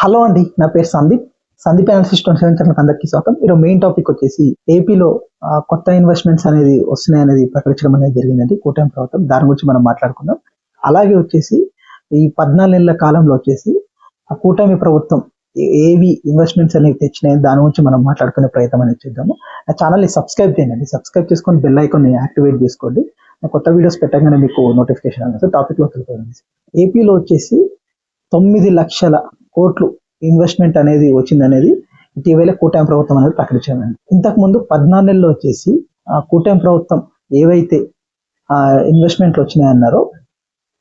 Hello అండి, నా పేరు సందీప్ అనాలిసిస్ 27 ఛానల్కి అందరికీ స్వాగతం. ఈరోజు మెయిన్ టాపిక్ వచ్చేసి ఏపీలో కొత్త ఇన్వెస్ట్మెంట్స్ అనేది వస్తున్నాయి అనేది ప్రకటించడం అనేది జరిగిందండి కూటమి ప్రభుత్వం. దాని గురించి మనం మాట్లాడుకుందాం. అలాగే వచ్చేసి ఈ 14 నెలల కాలంలో వచ్చేసి ఆ కూటమి ప్రభుత్వం ఏవి ఇన్వెస్ట్మెంట్స్ అనేవి తెచ్చినాయి దాని గురించి మనం మాట్లాడుకునే ప్రయత్నం అనేది చేద్దాము. ఆ ఛానల్ని సబ్స్క్రైబ్ చేయండి, సబ్స్క్రైబ్ చేసుకొని బెల్ ఐకాన్ని యాక్టివేట్ చేసుకోండి. కొత్త వీడియోస్ పెట్టగానే మీకు నోటిఫికేషన్ అనేది. టాపిక్లో వెళ్ళిపోయింది. ఏపీలో వచ్చేసి 9 లక్షల కోట్లు ఇన్వెస్ట్మెంట్ అనేది వచ్చిందనేది ఇటీవల కూటమి ప్రభుత్వం అనేది ప్రకటించిందండి. ఇంతకు ముందు 14 నెలల్లో వచ్చేసి కూటమి ప్రభుత్వం ఏవైతే ఇన్వెస్ట్మెంట్లు వచ్చినాయన్నారో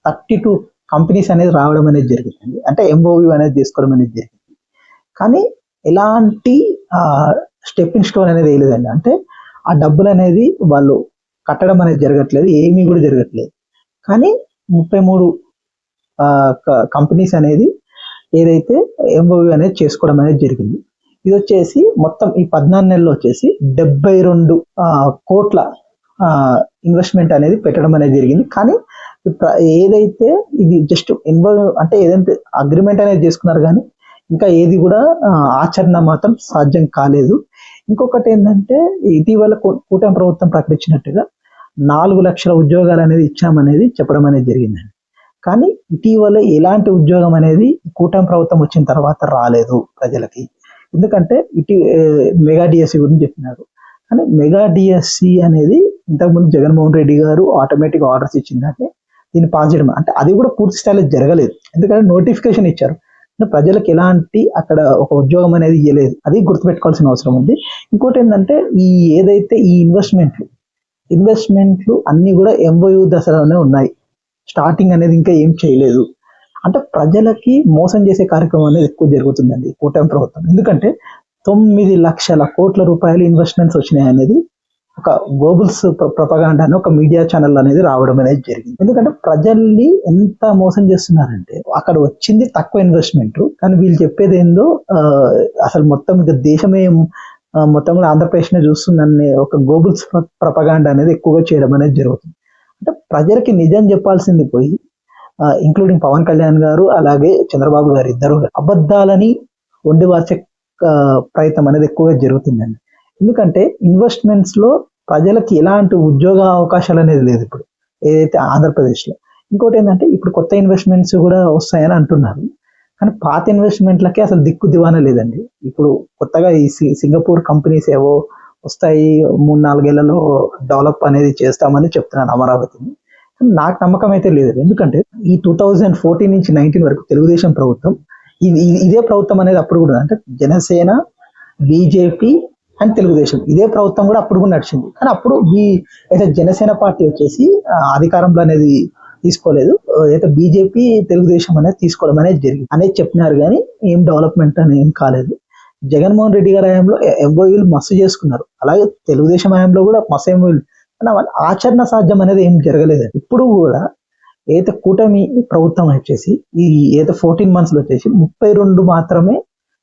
32 కంపెనీస్ అనేది రావడం అనేది జరిగిందండి. అంటే ఎంఓయూ అనేది తీసుకోవడం అనేది జరిగింది. కానీ ఎలాంటి స్టెప్పింగ్ స్టోన్ అనేది వేయలేదండి. అంటే ఆ డబ్బులు అనేది వాళ్ళు కట్టడం అనేది జరగట్లేదు, ఏమీ కూడా జరగట్లేదు. కానీ 33 కంపెనీస్ అనేది ఏదైతే ఎంఓయూ అనేది చేసుకోవడం అనేది జరిగింది. ఇది వచ్చేసి మొత్తం ఈ 14 నెలల్లో వచ్చేసి 72 కోట్ల ఇన్వెస్ట్మెంట్ అనేది పెట్టడం అనేది జరిగింది. కానీ ఏదైతే ఇది జస్ట్ అంటే ఏదైతే అగ్రిమెంట్ అనేది చేసుకున్నారు కానీ ఇంకా ఏది కూడా ఆచరణ మాత్రం సాధ్యం కాలేదు. ఇంకొకటి ఏంటంటే ఇటీవల కూటమి ప్రభుత్వం ప్రకటించినట్టుగా 4 లక్షల ఉద్యోగాలు అనేది ఇచ్చామనేది చెప్పడం అనేది జరిగిందండి. కానీ ఇటీవల ఎలాంటి ఉద్యోగం అనేది కూటమి ప్రభుత్వం వచ్చిన తర్వాత రాలేదు ప్రజలకి. ఎందుకంటే మెగా డిఎస్సి గురించి చెప్పినారు. కానీ మెగా డిఎస్సి అనేది ఇంతకుముందు జగన్మోహన్ రెడ్డి గారు ఆటోమేటిక్ ఆర్డర్స్ ఇచ్చిందంటే దీన్ని పాస్ చేయడం, అంటే అది కూడా పూర్తి స్థాయిలో జరగలేదు. ఎందుకంటే నోటిఫికేషన్ ఇచ్చారు, ప్రజలకు ఎలాంటి అక్కడ ఒక ఉద్యోగం అనేది ఇవ్వలేదు. అది గుర్తుపెట్టుకోవాల్సిన అవసరం ఉంది. ఇంకోటి ఏంటంటే ఏదైతే ఈ ఇన్వెస్ట్మెంట్లు అన్ని కూడా ఎంఓయూ దశలోనే ఉన్నాయి. స్టార్టింగ్ అనేది ఇంకా ఏం చేయలేదు. అంటే ప్రజలకి మోసం చేసే కార్యక్రమం అనేది ఎక్కువ జరుగుతుందండి కూటమి ప్రభుత్వం. ఎందుకంటే 9 లక్షల కోట్ల రూపాయలు ఇన్వెస్ట్మెంట్స్ వచ్చినాయి అనేది ఒక గోబుల్స్ ప్రొపగాండా అని ఒక మీడియా ఛానల్ అనేది రావడం అనేది జరిగింది. ఎందుకంటే ప్రజల్ని ఎంత మోసం చేస్తున్నారంటే అక్కడ వచ్చింది తక్కువ ఇన్వెస్ట్మెంట్, కానీ వీళ్ళు చెప్పేది ఏందో అసలు మొత్తం ఇక దేశమే మొత్తం కూడా ఆంధ్రప్రదేశ్నే చూస్తుందనే ఒక గోబుల్స్ ప్రొపగాండా అనేది ఎక్కువగా చేయడం అనేది జరుగుతుంది. అంటే ప్రజలకి నిజం చెప్పాల్సింది పోయి ఇంక్లూడింగ్ పవన్ కళ్యాణ్ గారు అలాగే చంద్రబాబు గారు ఇద్దరు అబద్ధాలని వండివార్చే ప్రయత్నం అనేది ఎక్కువగా జరుగుతుందండి. ఎందుకంటే ఇన్వెస్ట్మెంట్స్ లో ప్రజలకి ఎలాంటి ఉద్యోగ అవకాశాలు అనేది లేదు ఇప్పుడు ఏదైతే ఆంధ్రప్రదేశ్లో. ఇంకోటి ఏంటంటే ఇప్పుడు కొత్త ఇన్వెస్ట్మెంట్స్ కూడా వస్తాయని అంటున్నారు, కానీ పాత ఇన్వెస్ట్మెంట్లకి అసలు దిక్కు దివానా లేదండి. ఇప్పుడు కొత్తగా ఈ సింగపూర్ కంపెనీస్ ఏవో వస్తాయి, 3-4 ఏళ్లలో డెవలప్ అనేది చేస్తామని చెప్తున్నాను అమరావతిని. నాకు నమ్మకం అయితే లేదు. ఎందుకంటే ఈ 2014 నుంచి 19 వరకు తెలుగుదేశం ప్రభుత్వం ఇదే ప్రభుత్వం అనేది అప్పుడు కూడా అంటే జనసేన, బీజేపీ అండ్ తెలుగుదేశం ఇదే ప్రభుత్వం కూడా అప్పుడు కూడా నడిచింది. కానీ అప్పుడు అయితే జనసేన పార్టీ వచ్చేసి అధికారంలో అనేది తీసుకోలేదు, అయితే బీజేపీ తెలుగుదేశం అనేది తీసుకోవడం అనేది జరిగింది అనేది చెప్పినారు. కానీ ఏం డెవలప్మెంట్ అనేది ఏం కాలేదు. జగన్మోహన్ రెడ్డి గారి హయాంలో ఎంఓయూలు మస్తు చేసుకున్నారు, అలాగే తెలుగుదేశం హయాంలో కూడా మస్తు ఎంఓయూలు, ఆచరణ సాధ్యం అనేది ఏం జరగలేదు. ఇప్పుడు కూడా ఏదైతే కూటమి ప్రభుత్వం వచ్చేసి ఏదైతే 14 monthsలో వచ్చేసి 32 మాత్రమే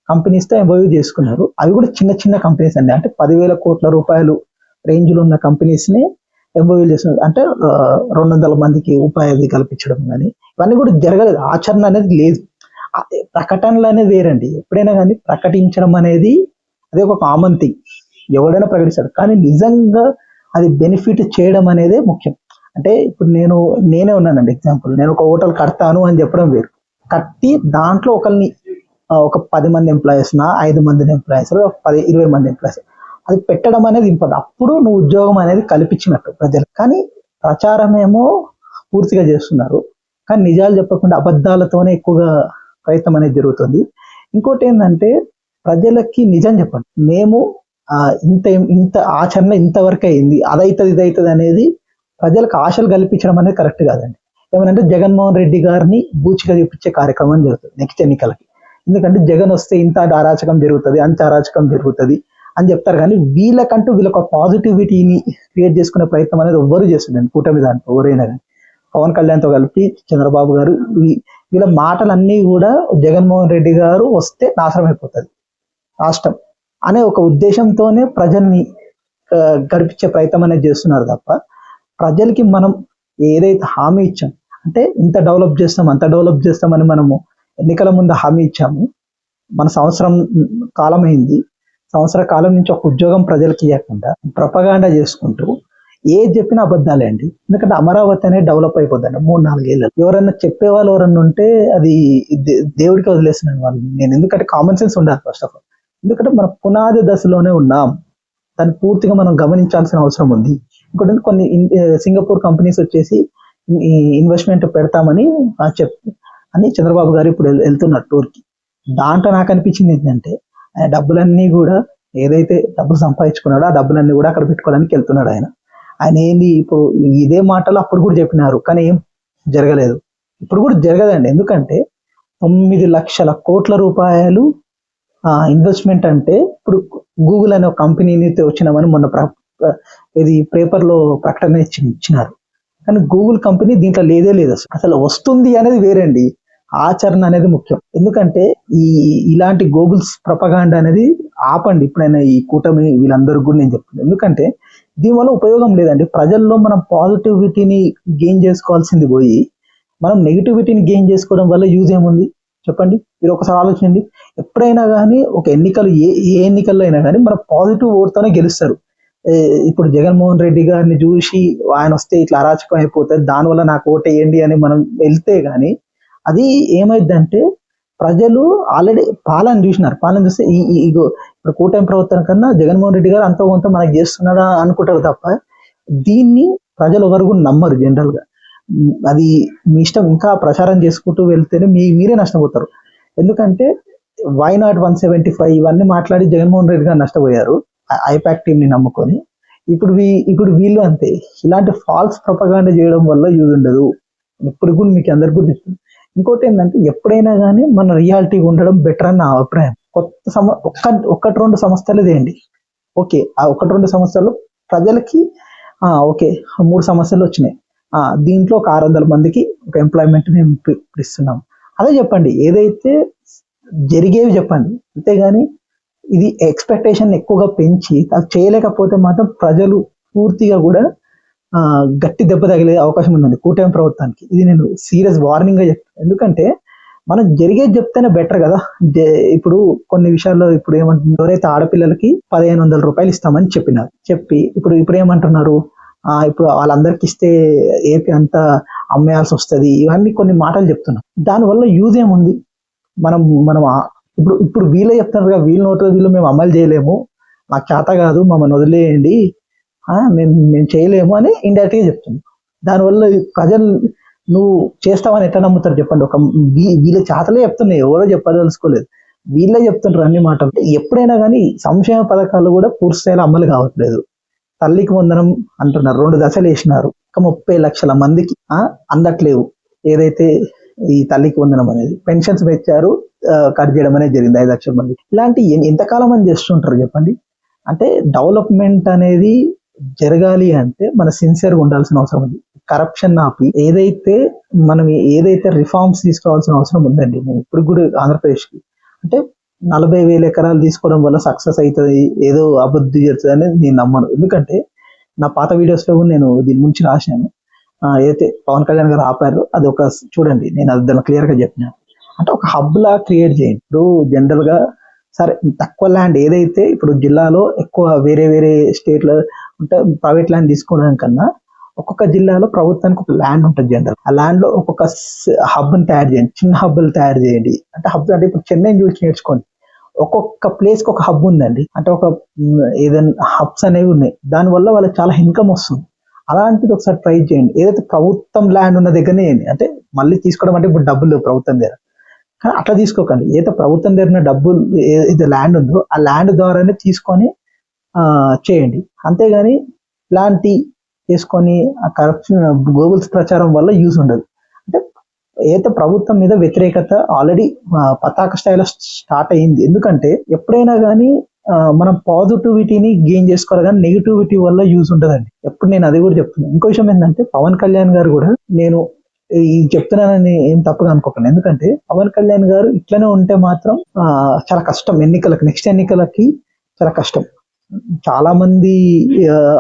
కంపెనీస్తో ఎంఓయూ చేసుకున్నారు. అవి కూడా చిన్న చిన్న కంపెనీస్ అండి. అంటే 10,000 కోట్ల రూపాయలు రేంజ్లో ఉన్న కంపెనీస్ని ఎంఓయూలు చేస్తున్నారు. అంటే 200 మందికి ఉపాధి కల్పించడం కానీ ఇవన్నీ కూడా జరగలేదు. ఆచరణ అనేది లేదు. ప్రకటనలు అనేది వేరండి. ఎప్పుడైనా కానీ ప్రకటించడం అనేది అది ఒక కామన్ థింగ్, ఎవడైనా ప్రకటిస్తాడు. కానీ నిజంగా అది బెనిఫిట్ చేయడం అనేదే ముఖ్యం. అంటే ఇప్పుడు నేనే ఉన్నానండి ఎగ్జాంపుల్, నేను ఒక హోటల్ కడతాను అని చెప్పడం వేరు, కట్టి దాంట్లో ఒక 10 మంది ఎంప్లాయీస్ 5 మంది ఎంప్లాయీస్ 10-20 మంది ఎంప్లాయీస్ అది పెట్టడం అనేది ఇంపార్టెంట్. అప్పుడు నువ్వు ఉద్యోగం అనేది కల్పించినట్టు ప్రజలు. కానీ ప్రచారం ఏమో పూర్తిగా చేస్తున్నారు, కానీ నిజాలు చెప్పకుండా అబద్ధాలతోనే ఎక్కువగా ప్రయత్నం అనేది జరుగుతుంది. ఇంకోటి ఏంటంటే ప్రజలకి నిజం చెప్పండి, మేము ఇంత ఆచరణ ఇంతవరకు అయింది, అదైతుంది ఇదవుతుంది అనేది ప్రజలకు ఆశలు కల్పించడం అనేది కరెక్ట్ కాదండి. ఏమనంటే జగన్మోహన్ రెడ్డి గారిని బూచిగా చూపించే కార్యక్రమం జరుగుతుంది నెక్స్ట్ ఎన్నికలకి. ఎందుకంటే జగన్ వస్తే ఇంత అరాచకం జరుగుతుంది, అంత అరాచకం జరుగుతుంది అని చెప్తారు. కానీ వీళ్ళకు పాజిటివిటీని క్రియేట్ చేసుకునే ప్రయత్నం అనేది ఎవ్వరు చేస్తుందండి కూటమి దాంట్లో. ఎవరైనా కానీ పవన్ కళ్యాణ్తో కలిపి చంద్రబాబు గారు వీళ్ళ మాటలన్నీ కూడా జగన్మోహన్ రెడ్డి గారు వస్తే నాశనం అయిపోతుంది రాష్ట్రం అనే ఒక ఉద్దేశంతోనే ప్రజల్ని గడిపించే ప్రయత్నం అనేది చేస్తున్నారు తప్ప ప్రజలకి మనం ఏదైతే హామీ ఇచ్చాం, అంటే ఇంత డెవలప్ చేస్తాం అంత డెవలప్ చేస్తామని మనము ఎన్నికల ముందు హామీ ఇచ్చాము, మన సంవత్సరం కాలం అయింది. సంవత్సర కాలం నుంచి ఒక ఉద్యోగం ప్రజలకు ఇవ్వకుండా ప్రపగాండా చేసుకుంటూ ఏది చెప్పినా అబద్ధాలే అండి. ఎందుకంటే అమరావతి అనేది డెవలప్ అయిపోద్దండి 3-4 ఏళ్ళు. ఎవరన్నా చెప్పేవాళ్ళు ఎవరన్నా ఉంటే అది దేవుడికి వదిలేస్తున్నాను వాళ్ళు. నేను ఎందుకంటే కామన్ సెన్స్ ఉండాలి ఫస్ట్ ఆఫ్ ఆల్. ఎందుకంటే మన పునాది దశలోనే ఉన్నాం. దాన్ని పూర్తిగా మనం గమనించాల్సిన అవసరం ఉంది. ఇంకోటి కొన్ని సింగపూర్ కంపెనీస్ వచ్చేసి ఇన్వెస్ట్మెంట్ పెడతామని అని చంద్రబాబు గారు ఇప్పుడు వెళ్తున్నారు టూర్కి. దాంట్లో నాకు అనిపించింది ఏంటంటే ఆయన డబ్బులన్నీ కూడా ఏదైతే డబ్బులు సంపాదించుకున్నాడో ఆ డబ్బులన్నీ కూడా అక్కడ పెట్టుకోవడానికి వెళ్తున్నాడు ఆయన. ఆయన ఏంది ఇప్పుడు ఇదే మాటలు అప్పుడు కూడా చెప్పినారు, కానీ ఏం జరగలేదు. ఇప్పుడు కూడా జరగదండి. ఎందుకంటే 9 లక్షల కోట్ల రూపాయలు ఇన్వెస్ట్మెంట్ అంటే ఇప్పుడు గూగుల్ అనే ఒక కంపెనీని వచ్చినామని మొన్న ఇది పేపర్లో ప్రకటన ఇచ్చినారు. కానీ గూగుల్ కంపెనీ దీంట్లో లేదే లేదు. అసలు వస్తుంది అనేది వేరండి, ఆచరణ అనేది ముఖ్యం. ఎందుకంటే ఇలాంటి గూగుల్స్ ప్రపగాండా అనేది ఆపండి ఇప్పుడైనా. ఈ కూటమి వీళ్ళందరికీ కూడా నేను చెప్తున్నాను. ఎందుకంటే దీనివల్ల ఉపయోగం లేదండి. ప్రజల్లో మనం పాజిటివిటీని గెయిన్ చేసుకోవాల్సింది పోయి మనం నెగిటివిటీని గెయిన్ చేసుకోవడం వల్ల యూజ్ ఏముంది చెప్పండి. మీరు ఒకసారి ఆలోచించండి. ఎప్పుడైనా కానీ ఒక ఎన్నికలు ఏ ఎన్నికల్లో అయినా కానీ మన పాజిటివ్ ఓట్తోనే గెలుస్తారు. ఇప్పుడు జగన్మోహన్ రెడ్డి గారిని చూసి ఆయన వస్తే ఇట్లా అరాచకం అయిపోతుంది, దానివల్ల నాకు ఓటేయండి అని మనం వెళ్తే గానీ అది ఏమైందంటే ప్రజలు ఆల్రెడీ పాలన చూసినారు. పాలన చూస్తే ఇగో ఇప్పుడు కూటమి ప్రభుత్వం కన్నా జగన్మోహన్ రెడ్డి గారు అంతో కొంత మనకి చేస్తున్నాడా అనుకుంటారు తప్ప దీన్ని ప్రజలు ఎవరు కూడా నమ్మరు జనరల్ గా. అది మీ ఇష్టం, ఇంకా ప్రచారం చేసుకుంటూ వెళ్తేనే మీరే నష్టపోతారు. ఎందుకంటే వైనాట్ 175 ఇవన్నీ మాట్లాడి జగన్మోహన్ రెడ్డి గారు నష్టపోయారు ఐపాక్ టీమ్ ని నమ్ముకొని. ఇప్పుడు వీళ్ళు అంతే. ఇలాంటి ఫాల్స్ ప్రొపగాండా చేయడం వల్ల యూజ్ ఉండదు. ఇప్పుడు కూడా మీకు అందరికి కూడా చెప్తుంది. ఇంకోటి ఏంటంటే ఎప్పుడైనా కానీ మన రియాలిటీగా ఉండడం బెటర్ అని నా అభిప్రాయం. ఒక్కటి రెండు సంస్థలు చేయండి, ఓకే. ఆ 1-2 సంవత్సరాలు ప్రజలకి ఓకే 3 సమస్యలు వచ్చినాయి, దీంట్లో ఒక 600 మందికి ఒక ఎంప్లాయ్మెంట్ మేము ఇస్తున్నాం, అదే చెప్పండి. ఏదైతే జరిగేవి చెప్పండి. అంతేగాని ఇది ఎక్స్పెక్టేషన్ ఎక్కువగా పెంచి అది చేయలేకపోతే మాత్రం ప్రజలు పూర్తిగా కూడా గట్టి దెబ్బ తగిలే అవకాశం ఉందండి కూటమి ప్రభుత్వానికి. ఇది నేను సీరియస్ వార్నింగ్ గా చెప్తాను. ఎందుకంటే మనం జరిగేది చెప్తేనే బెటర్ కదా. ఇప్పుడు కొన్ని విషయాల్లో ఇప్పుడు ఏమంటున్నారు, ఎవరైతే ఆడపిల్లలకి 1500 రూపాయలు ఇస్తామని చెప్పినారు. ఇప్పుడు ఏమంటున్నారు, ఇప్పుడు వాళ్ళందరికి ఇస్తే ఏపీ అంతా అమ్మేయాల్సి వస్తుంది, ఇవన్నీ కొన్ని మాటలు చెప్తున్నాం. దానివల్ల యూజ్ ఏముంది? మనం ఇప్పుడు వీళ్ళే చెప్తున్నారు కదా, వీళ్ళ నోట్లో వీళ్ళు మేము అమలు చేయలేము, మాకు చేత కాదు, మమ్మల్ని వదిలేయండి, మేము చేయలేము అని ఇండైరెక్ట్ గా చెప్తున్నాం. దానివల్ల ప్రజలు నువ్వు చేస్తావని ఎట్లా నమ్ముతారు చెప్పండి? వీళ్ళ చేతలే చెప్తున్నాయి, ఎవరో చెప్పదలుచుకోలేదు, వీళ్ళే చెప్తుంటారు అన్ని మాటలు. ఎప్పుడైనా కానీ సంక్షేమ పథకాలు కూడా పూర్తి స్థాయిలో అమలు కావట్లేదు. తల్లికి వందనం అంటున్నారు, 2 దశలు వేసినారు, ఒక 30 లక్షల మందికి అందట్లేవు. ఏదైతే ఈ తల్లికి వందనం అనేది పెన్షన్స్ పెంచారు, కట్ చేయడం అనేది జరిగింది 5 లక్షల మంది. ఇలాంటి ఎంతకాలం అని చేస్తుంటారు చెప్పండి? అంటే డెవలప్మెంట్ అనేది జరగాలి అంటే మన సిన్సియర్గా ఉండాల్సిన అవసరం ఉంది. కరప్షన్ ఆపి ఏదైతే రిఫార్మ్స్ తీసుకోవాల్సిన అవసరం ఉందండి. నేను ఇప్పుడు కూడా ఆంధ్రప్రదేశ్కి అంటే 40,000 ఎకరాలు తీసుకోవడం వల్ల సక్సెస్ అవుతుంది, ఏదో అభివృద్ధి జరుగుతుంది అనేది నేను నమ్మను. ఎందుకంటే నా పాత వీడియోస్లో నేను దీని గురించి రాశాను. ఏదైతే పవన్ కళ్యాణ్ గారు ఆపారు అది ఒక చూడండి, నేను అది దాన్ని క్లియర్గా చెప్పినాను. అంటే ఒక హబ్ లా క్రియేట్ చేయండి. ఇప్పుడు జనరల్ గా సరే తక్కువ ల్యాండ్ ఏదైతే ఇప్పుడు జిల్లాలో ఎక్కువ వేరే స్టేట్లో ఉంటే ప్రైవేట్ ల్యాండ్ తీసుకోవడం కన్నా ఒక్కొక్క జిల్లాలో ప్రభుత్వానికి ఒక ల్యాండ్ ఉంటుంది జనరల్. ఆ ల్యాండ్ లో ఒక్కొక్క హబ్ని తయారు చేయండి, చిన్న హబ్బులు తయారు చేయండి. అంటే హబ్ అంటే ఇప్పుడు చెన్నైని చూసి నేర్చుకోండి. ఒక్కొక్క ప్లేస్ కి ఒక హబ్ ఉందండి, అంటే ఒక ఏదైనా హబ్స్ అనేవి ఉన్నాయి. దానివల్ల వాళ్ళకి చాలా ఇన్కమ్ వస్తుంది. అలాంటిది ఒకసారి ట్రై చేయండి. ఏదైతే ప్రభుత్వం ల్యాండ్ ఉన్న దగ్గరనే చేయండి. అంటే మళ్ళీ తీసుకోవడం అంటే ఇప్పుడు డబ్బులు ప్రభుత్వం దగ్గర, కానీ అట్లా తీసుకోకండి. ఏదైతే ప్రభుత్వం దగ్గర డబ్బులు ఏదైతే ల్యాండ్ ఉందో ఆ ల్యాండ్ ద్వారానే తీసుకొని చేయండి. అంతేగాని ఇలాంటి చేసుకొని ఆ కరప్షన్ గూగుల్స్ ప్రచారం వల్ల యూజ్ ఉండదు. అంటే ఏదైతే ప్రభుత్వం మీద వ్యతిరేకత ఆల్రెడీ పతాక స్థాయిలో స్టార్ట్ అయ్యింది. ఎందుకంటే ఎప్పుడైనా కానీ మనం పాజిటివిటీని గెయిన్ చేసుకోవాలి, కానీ నెగిటివిటీ వల్ల యూజ్ ఉండదండి. ఎప్పుడు నేను అది కూడా చెప్తున్నాను. ఇంకో విషయం ఏంటంటే పవన్ కళ్యాణ్ గారు కూడా, నేను చెప్తున్నానని ఏం తప్పుగా అనుకోకండి. ఎందుకంటే పవన్ కళ్యాణ్ గారు ఇట్లనే ఉంటే మాత్రం చాలా కష్టం. నెక్స్ట్ ఎన్నికలకి చాలా కష్టం. చాలా మంది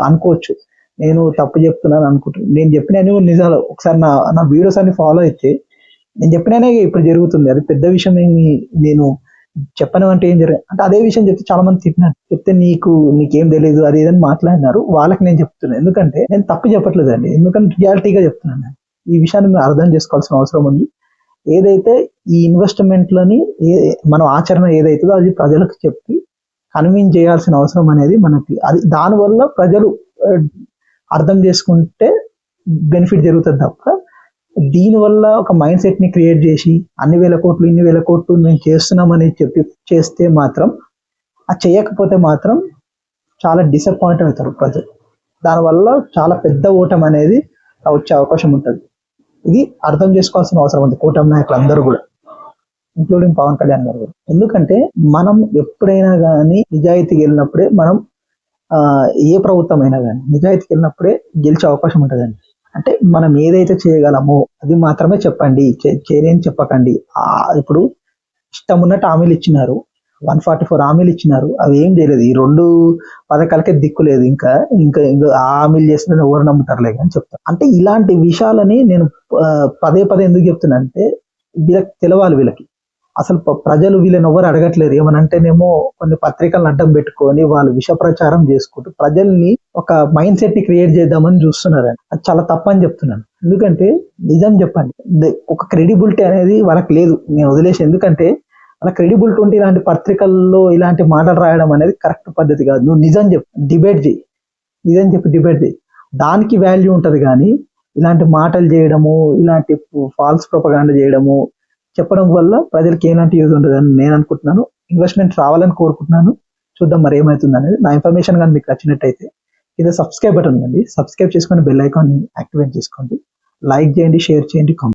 అనుకోవచ్చు నేను తప్పు చెప్తున్నాను అనుకుంటున్నాను. నేను చెప్పిన నిజాలు ఒకసారి నా వీడియోస్ అన్ని ఫాలో అయితే నేను చెప్పినానే ఇప్పుడు జరుగుతుంది. అది పెద్ద విషయం ఏమి నేను చెప్పను అంటే ఏం జరిగింది అంటే అదే విషయం చెప్తే చాలా మంది తిట్టినారు, చెప్తే నీకేం తెలియదు అది ఇదని మాట్లాడినారు. వాళ్ళకి నేను చెప్తున్నాను, ఎందుకంటే నేను తప్పు చెప్పట్లేదండి, ఎందుకంటే రియాలిటీగా చెప్తున్నాను నేను. ఈ విషయాన్ని మీరు అర్థం చేసుకోవాల్సిన అవసరం ఉంది. ఏదైతే ఈ ఇన్వెస్ట్మెంట్లని మనం ఆచరణ ఏదైతుందో అది ప్రజలకు చెప్పి కన్విన్స్ చేయాల్సిన అవసరం అనేది మనకి, అది దానివల్ల ప్రజలు అర్థం చేసుకుంటే బెనిఫిట్ జరుగుతుంది తప్ప దీనివల్ల ఒక మైండ్ సెట్ ని క్రియేట్ చేసి అన్ని వేల కోట్లు ఇన్ని వేల కోట్లు మేము చేస్తున్నామని చెప్పి చేస్తే మాత్రం, అది చేయకపోతే మాత్రం చాలా డిసప్పాయింట్ అవుతారు ప్రజలు. దానివల్ల చాలా పెద్ద ఓటమి అనేది వచ్చే అవకాశం ఉంటుంది. ఇది అర్థం చేసుకోవాల్సిన అవసరం ఉంది కూటమి నాయకులు అందరూ కూడా, ఇంక్లూడింగ్ పవన్ కళ్యాణ్ గారు కూడా. ఎందుకంటే మనం ఎప్పుడైనా కానీ నిజాయితీకి వెళ్ళినప్పుడే మనం ఏ ప్రభుత్వం అయినా కానీ నిజాయితీకి వెళ్ళినప్పుడే గెలిచే అవకాశం ఉంటుందండి. అంటే మనం ఏదైతే చేయగలమో అది మాత్రమే చెప్పండి, చేయలేని చెప్పకండి. ఇప్పుడు ఇష్టం ఉన్నట్టు హామీలు ఇచ్చినారు, 144 హామీలు ఇచ్చినారు, అవి ఏం చేయలేదు. ఈ 2 పథకాలకే దిక్కు లేదు. ఇంకా ఇంకా ఆ హామీలు చేసిన ఎవరు నమ్ముతారులే అని చెప్తారు. అంటే ఇలాంటి విషయాలని నేను పదే పదే ఎందుకు చెప్తున్నా అంటే వీళ్ళకి తెలవాలి. వీళ్ళకి అసలు ప్రజలు వీళ్ళని ఎవరు అడగట్లేరు. ఏమనంటేనేమో కొన్ని పత్రికలను అడ్డం పెట్టుకొని వాళ్ళు విష ప్రచారం చేసుకుంటూ ప్రజల్ని ఒక మైండ్ సెట్ ని క్రియేట్ చేద్దామని చూస్తున్నారండి. అది చాలా తప్పని చెప్తున్నాను. ఎందుకంటే నిజం చెప్పండి, ఒక క్రెడిబిలిటీ అనేది వాళ్ళకి లేదు, నేను వదిలేసి. ఎందుకంటే వాళ్ళ క్రెడిబిలిటీ ఉంటే ఇలాంటి పత్రికల్లో ఇలాంటి మాటలు రాయడం అనేది కరెక్ట్ పద్ధతి కాదు. నువ్వు నిజం చెప్పు, డిబేట్ చేయి, నిజం చెప్పి డిబేట్ చేయి, దానికి వాల్యూ ఉంటుంది. కానీ ఇలాంటి మాటలు చేయడము, ఇలాంటి ఫాల్స్ ప్రొపగాండా చేయడము, చెప్పడం వల్ల ప్రజలకు ఎలాంటి యూజ్ ఉంటుందని నేను అనుకుంటున్నాను. ఇన్వెస్ట్మెంట్ రావాలని కోరుకుంటున్నాను. చూద్దాం మరి ఏమవుతుంది అనేది. నా ఇన్ఫర్మేషన్ కానీ మీకు నచ్చినట్టయితే ఇది సబ్స్క్రైబ్ బటన్ ఉంది, సబ్స్క్రైబ్ చేసుకొని బెల్ ఐకాన్ని యాక్టివేట్ చేసుకోండి, లైక్ చేయండి, షేర్ చేయండి, కామెంట్